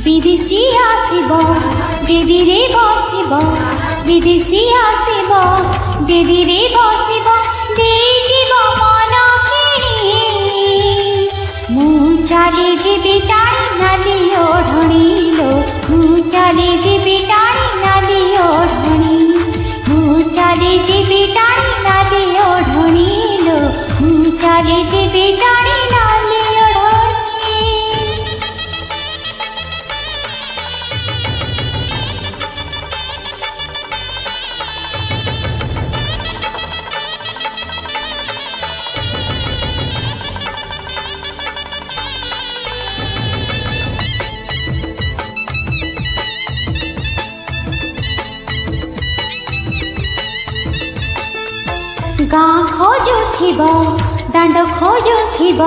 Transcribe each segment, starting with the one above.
विदेशी आसिब बेदीरे बसिब विदेशी आसिब बेदीरे बसिब देजिब मन किणी मु चली जीवी टाणी नाली ओढ़णीलो मु चली जीवी टाणी नाली ओढ़णी मु चली जीवी टाणी नाली ओढ़णीलो मु चली जीवी टाणी नाली गाँ खोजुथिब दांड खोजुथिब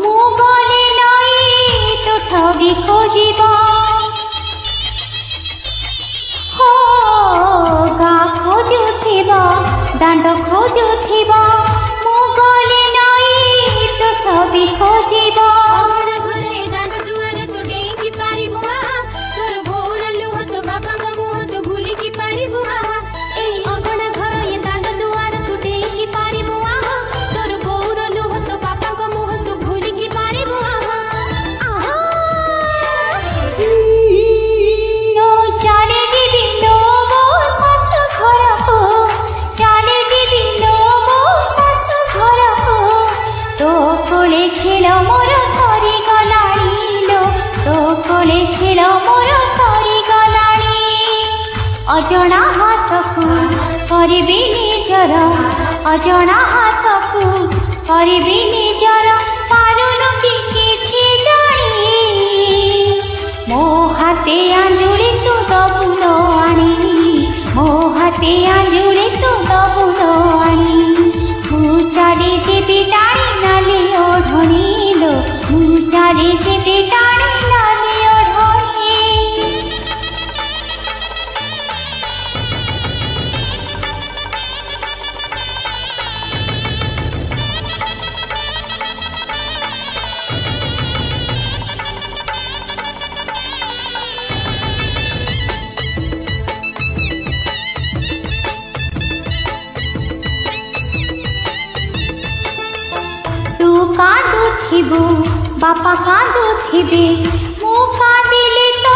मु गले नई तुठ भी खोजिब हो गाँ खोजुथिब दांड खोजुथिब मु गले नई तुठ भी खोजिब अजना हाथ को करिबी निजर अजना हाथ को करिबी निजर पारुनु कि किछि जानी मो हाथे आंजुली तू दबुलो आनी मो हाथे आंजुली तू दबुलो आनी मु चली जीवी टाणी नाली ओढ़णीलो मु चली जीवी टाणी नाली ओढ़णी कांदुथिबु बापा कांदुथिबे मु कांदिले तो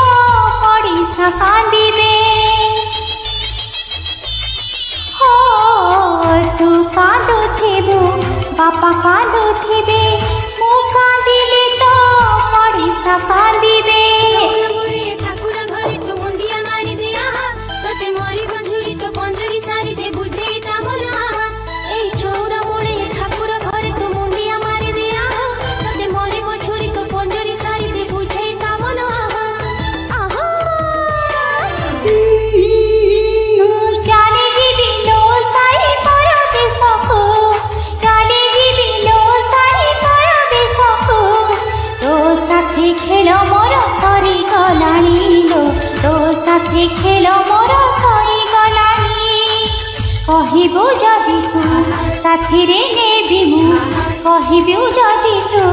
पड़िसा कांदिबे हो तू कांदुथिबु बापा कांदुथिबे मु कांदिले तो पड़िसा कांदिबे ठाकुर घरे तू मुंडिया मारी दिया तते मोरी बझुरी तो पंजरी सारी दे बुझेई ता मना एई चौरा मोड़े ठाकुर घरे तू मुंडिया मारी दिया तते मोरी बझुरी तो पंजरी सारी दे बुझेई ता मना आहा चाले जीवी लो साई परदेश को चाले जीवी लो साई परदेश को तो साथी खेल मोर सरी गलानी लो तो साथी खेल मोर सरी गलानी कहिबु जदि तू साथी रे नेबी मु कहिबु जदि तू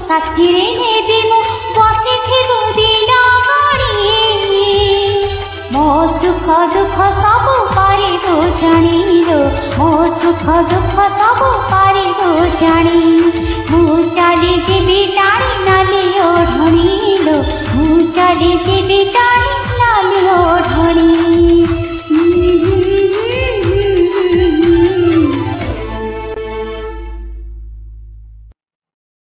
साथी रे नेबी मु बसिथिबु दिन गणी मो सुख दुख सब पारिबु जानिलो मो सुख ସବୁ ପାରିବୁ ଜାଣି ମୁଁ ଚାଲି ଯିବି ଟାଣି ନାଲି ଓଢ଼ଣୀ ଲୋ ମୁଁ ଚାଲି ଯିବି